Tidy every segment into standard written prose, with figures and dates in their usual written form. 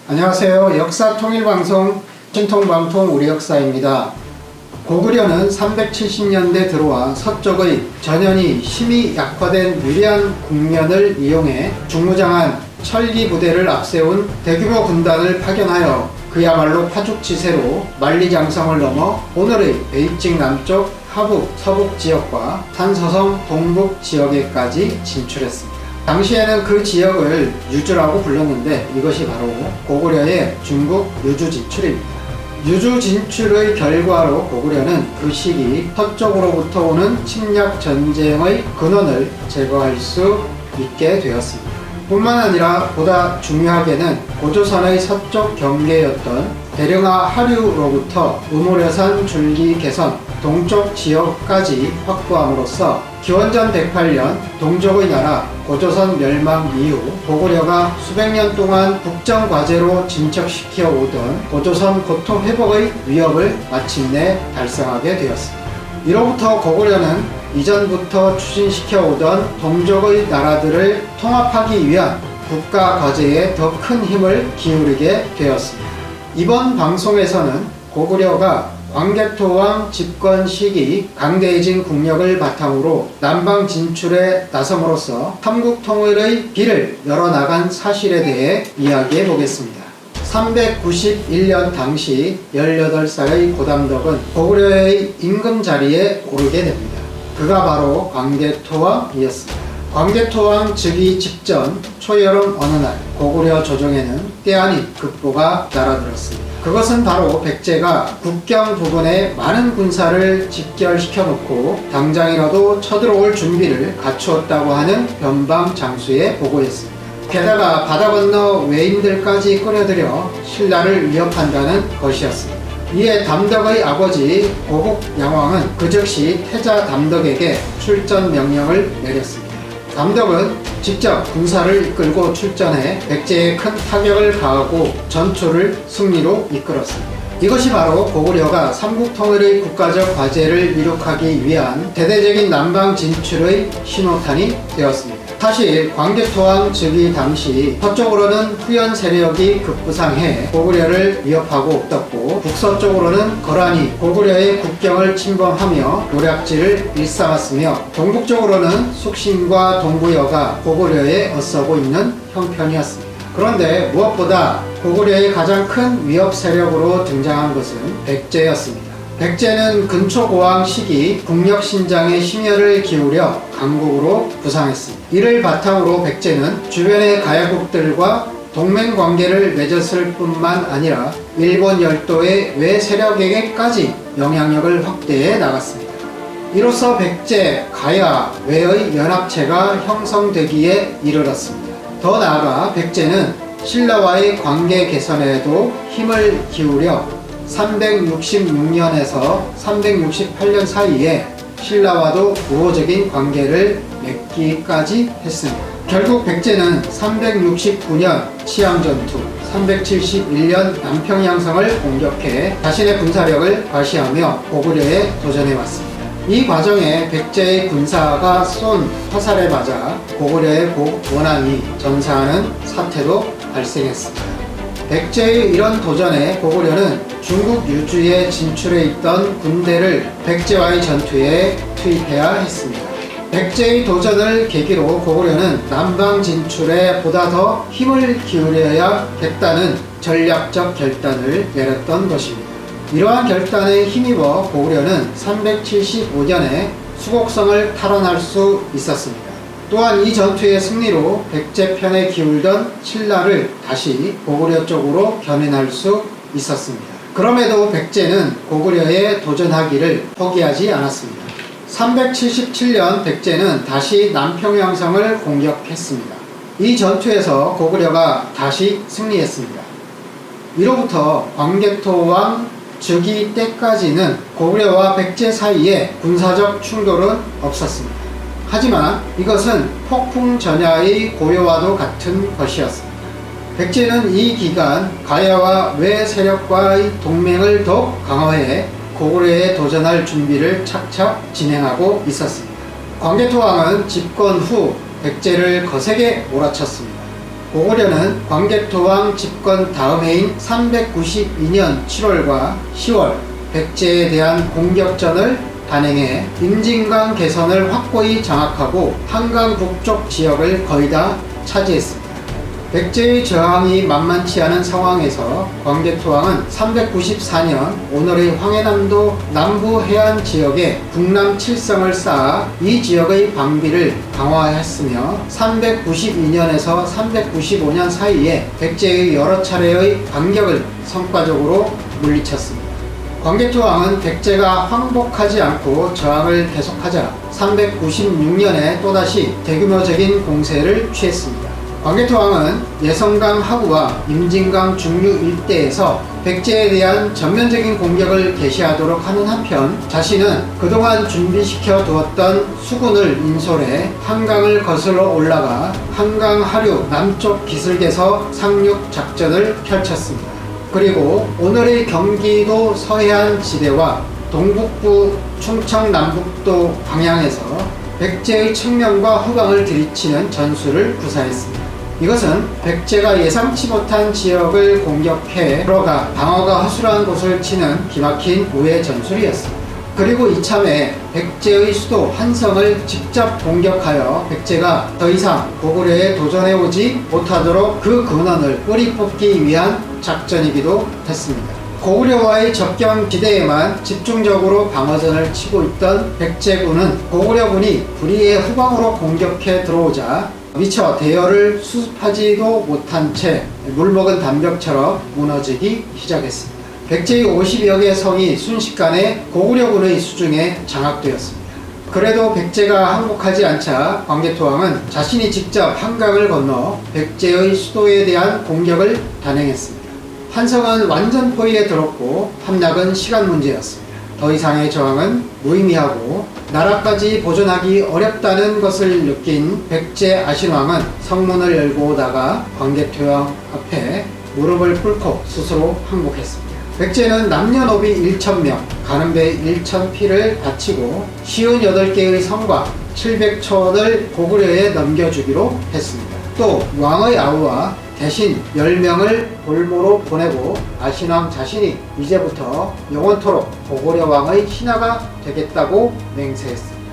안녕하세요. 역사통일방송 신통방통 우리역사입니다. 고구려는 370년대 들어와 서쪽의 전현이 심히 약화된 유리한 국면을 이용해 중무장한 철기 부대를 앞세운 대규모 군단을 파견하여 그야말로 파죽지세로 만리장성을 넘어 오늘의 베이징 남쪽 하북, 서북 지역과 산서성 동북 지역에까지 진출했습니다. 당시에는 그 지역을 유주라고 불렀는데 이것이 바로 고구려의 중국 유주 진출입니다. 유주 진출의 결과로 고구려는 그 시기 서쪽으로부터 오는 침략 전쟁의 근원을 제거할 수 있게 되었습니다. 뿐만 아니라 보다 중요하게는 고조선의 서쪽 경계였던 대령하 하류로부터 우물여산 줄기 개선 동쪽 지역까지 확보함으로써 기원전 108년 동족의 나라 고조선 멸망 이후 고구려가 수백 년 동안 국정과제로 진척시켜 오던 고조선 고통 회복의 위협을 마침내 달성하게 되었습니다. 이로부터 고구려는 이전부터 추진시켜 오던 동족의 나라들을 통합하기 위한 국가과제에 더 큰 힘을 기울이게 되었습니다. 이번 방송에서는 고구려가 광개토왕 집권 시기 강대해진 국력을 바탕으로 남방 진출에 나섬으로써 삼국통일의 길을 열어나간 사실에 대해 이야기해 보겠습니다. 391년 당시 18살의 고담덕은 고구려의 임금 자리에 오르게 됩니다. 그가 바로 광개토왕이었습니다. 광개토왕 즉위 직전 초여름 어느 날 고구려 조정에는 때아닌 급보가 날아들었습니다. 그것은 바로 백제가 국경 부근에 많은 군사를 집결시켜 놓고 당장이라도 쳐들어올 준비를 갖추었다고 하는 변방 장수의 보고였습니다. 게다가 바다 건너 외인들까지 끌어들여 신라를 위협한다는 것이었습니다. 이에 담덕의 아버지 고국양왕은 그 즉시 태자 담덕에게 출전 명령을 내렸습니다. 담덕은 직접 군사를 이끌고 출전해 백제에 큰 타격을 가하고 전투를 승리로 이끌었습니다. 이것이 바로 고구려가 삼국통일의 국가적 과제를 이룩하기 위한 대대적인 남방 진출의 신호탄이 되었습니다. 사실 광개토왕 즉위 당시 서쪽으로는 후연 세력이 급부상해 고구려를 위협하고 떴고 북서쪽으로는 거란이 고구려의 국경을 침범하며 노략질을 일삼았으며 동북쪽으로는 숙신과 동부여가 고구려에 맞서고 있는 형편이었습니다. 그런데 무엇보다 고구려의 가장 큰 위협 세력으로 등장한 것은 백제였습니다. 백제는 근초고왕 시기 국력신장의 심혈을 기울여 강국으로 부상했습니다. 이를 바탕으로 백제는 주변의 가야국들과 동맹관계를 맺었을 뿐만 아니라 일본 열도의 외 세력에게까지 영향력을 확대해 나갔습니다. 이로써 백제, 가야, 외의 연합체가 형성되기에 이르렀습니다. 더 나아가 백제는 신라와의 관계 개선에도 힘을 기울여 366년에서 368년 사이에 신라와도 우호적인 관계를 맺기까지 했습니다. 결국 백제는 369년 치암전투, 371년 남평양성을 공격해 자신의 군사력을 과시하며 고구려에 도전해왔습니다. 이 과정에 백제의 군사가 쏜 화살에 맞아 고구려의 원한이 전사하는 사태도 발생했습니다. 백제의 이런 도전에 고구려는 중국 유주에 진출해 있던 군대를 백제와의 전투에 투입해야 했습니다. 백제의 도전을 계기로 고구려는 남방 진출에 보다 더 힘을 기울여야겠다는 전략적 결단을 내렸던 것입니다. 이러한 결단에 힘입어 고구려는 375년에 수곡성을 탈환할 수 있었습니다. 또한 이 전투의 승리로 백제 편에 기울던 신라를 다시 고구려 쪽으로 견인할 수 있었습니다. 그럼에도 백제는 고구려에 도전하기를 포기하지 않았습니다. 377년 백제는 다시 남평양성을 공격했습니다. 이 전투에서 고구려가 다시 승리했습니다. 이로부터 광개토왕 즉위 때까지는 고구려와 백제 사이에 군사적 충돌은 없었습니다. 하지만 이것은 폭풍전야의 고요와도 같은 것이었습니다. 백제는 이 기간 가야와 외 세력과의 동맹을 더욱 강화해 고구려에 도전할 준비를 착착 진행하고 있었습니다. 광개토왕은 집권 후 백제를 거세게 몰아쳤습니다. 고구려는 광개토왕 집권 다음 해인 392년 7월과 10월 백제에 대한 공격전을 단행해 임진강 개선을 확고히 장악하고 한강 북쪽 지역을 거의 다 차지했습니다. 백제의 저항이 만만치 않은 상황에서 광개토왕은 394년 오늘의 황해남도 남부 해안 지역에 북남 칠성을 쌓아 이 지역의 방비를 강화했으며 392년에서 395년 사이에 백제의 여러 차례의 반격을 성과적으로 물리쳤습니다. 광개토왕은 백제가 항복하지 않고 저항을 계속하자 396년에 또다시 대규모적인 공세를 취했습니다. 광개토왕은 예성강 하구와 임진강 중류 일대에서 백제에 대한 전면적인 공격을 개시하도록 하는 한편 자신은 그동안 준비시켜 두었던 수군을 인솔해 한강을 거슬러 올라가 한강 하류 남쪽 기슭에서 상륙 작전을 펼쳤습니다. 그리고 오늘의 경기도 서해안 지대와 동북부 충청 남북도 방향에서 백제의 측면과 후방을 들이치는 전술을 구사했습니다. 이것은 백제가 예상치 못한 지역을 공격해 들어가 방어가 허술한 곳을 치는 기막힌 우회 전술이었습니다. 그리고 이참에 백제의 수도 한성을 직접 공격하여 백제가 더 이상 고구려에 도전해오지 못하도록 그 근원을 뿌리 뽑기 위한 작전이기도 했습니다. 고구려와의 접경 지대에만 집중적으로 방어전을 치고 있던 백제군은 고구려군이 불의의 후방으로 공격해 들어오자 미처 대열을 수습하지도 못한 채 물먹은 담벽처럼 무너지기 시작했습니다. 백제의 50여 개 성이 순식간에 고구려군의 수중에 장악되었습니다. 그래도 백제가 항복하지 않자 광개토왕은 자신이 직접 한강을 건너 백제의 수도에 대한 공격을 단행했습니다. 한성은 완전 포위에 들었고 함락은 시간 문제였습니다. 더 이상의 저항은 무의미하고 나라까지 보존하기 어렵다는 것을 느낀 백제 아신왕은 성문을 열고 나가 광개토왕 앞에 무릎을 꿇고 스스로 항복했습니다. 백제는 남녀노비 1,000명, 가는 배 1,000피를 바치고 58개의 성과 700촌을 고구려에 넘겨주기로 했습니다. 또 왕의 아우와 대신 10명을 볼모로 보내고 아신왕 자신이 이제부터 영원토록 고구려 왕의 신하가 되겠다고 맹세했습니다.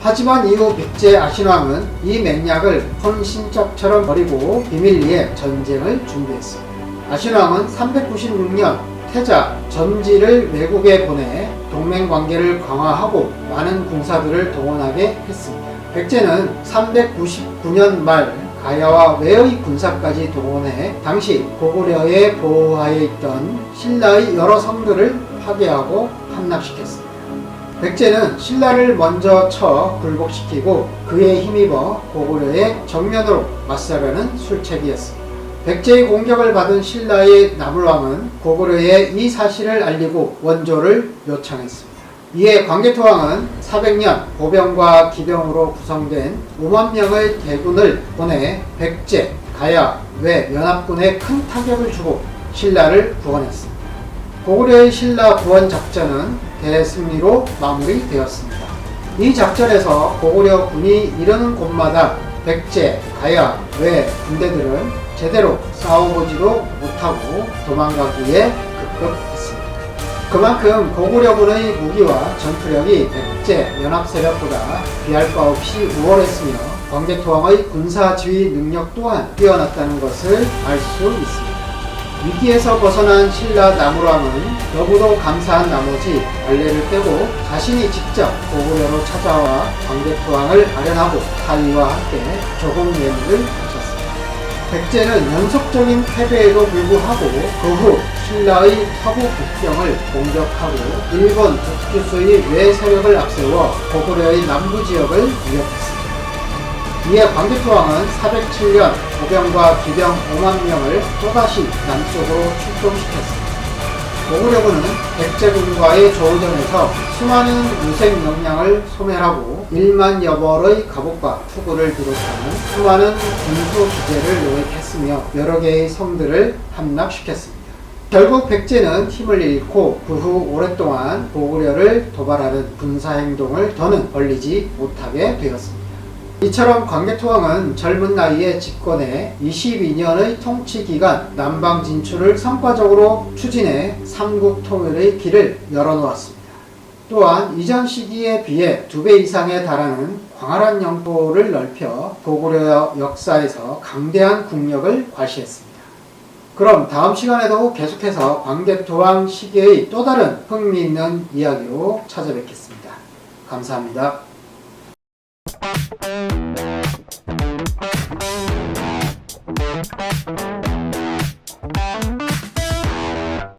하지만 이후 백제 아신왕은 이 맹약을 헌신짝처럼 버리고 비밀리에 전쟁을 준비했습니다. 아신왕은 396년 태자 전지를 외국에 보내 동맹관계를 강화하고 많은 군사들을 동원하게 했습니다. 백제는 399년 말 가야와 외의 군사까지 동원해 당시 고구려의 보호하에 있던 신라의 여러 성들을 파괴하고 함락시켰습니다. 백제는 신라를 먼저 쳐 굴복시키고 그에 힘입어 고구려의 정면으로 맞서려는 술책이었습니다. 백제의 공격을 받은 신라의 나물왕은 고구려에 이 사실을 알리고 원조를 요청했습니다. 이에 광개토왕은 400년 보병과 기병으로 구성된 5만 명의 대군을 보내 백제, 가야, 외 연합군에 큰 타격을 주고 신라를 구원했습니다. 고구려의 신라 구원 작전은 대승리로 마무리되었습니다. 이 작전에서 고구려 군이 이르는 곳마다 백제, 가야, 외 군대들은 제대로 싸워보지도 못하고 도망가기에 급급했습니다. 그만큼 고구려군의 무기와 전투력이 백제 연합세력보다 비할 바 없이 우월했으며 광개토왕의 군사지휘 능력 또한 뛰어났다는 것을 알 수 있습니다. 위기에서 벗어난 신라 나물왕은 너무도 감사한 나머지 발레를 떼고 자신이 직접 고구려로 찾아와 광개토왕을 아련하고 사위와 함께 조공 예물을 바쳤습니다. 백제는 연속적인 패배에도 불구하고 그 후 신라의 서부 국경을 공격하고 일본 북주수의 외 세력을 앞세워 고구려의 남부 지역을 위협했습니다. 이에 광개토왕은 407년 보병과 기병 5만 명을 또다시 남쪽으로 출동시켰습니다. 고구려군은 백제군과의 조우전에서 수많은 유색 역량을 소멸하고 1만여 벌의 갑옷과 투구를 비롯하는 수많은 군수 기재를 노획했으며 여러 개의 성들을 함락시켰습니다. 결국 백제는 힘을 잃고 그 후 오랫동안 고구려를 도발하는 군사행동을 더는 벌이지 못하게 되었습니다. 이처럼 광개토왕은 젊은 나이에 집권해 22년의 통치기간 남방 진출을 성과적으로 추진해 삼국통일의 길을 열어놓았습니다. 또한 이전 시기에 비해 2배 이상에 달하는 광활한 영토를 넓혀 고구려 역사에서 강대한 국력을 과시했습니다. 그럼 다음 시간에도 계속해서 광개토왕 시기의 또 다른 흥미있는 이야기로 찾아뵙겠습니다. 감사합니다.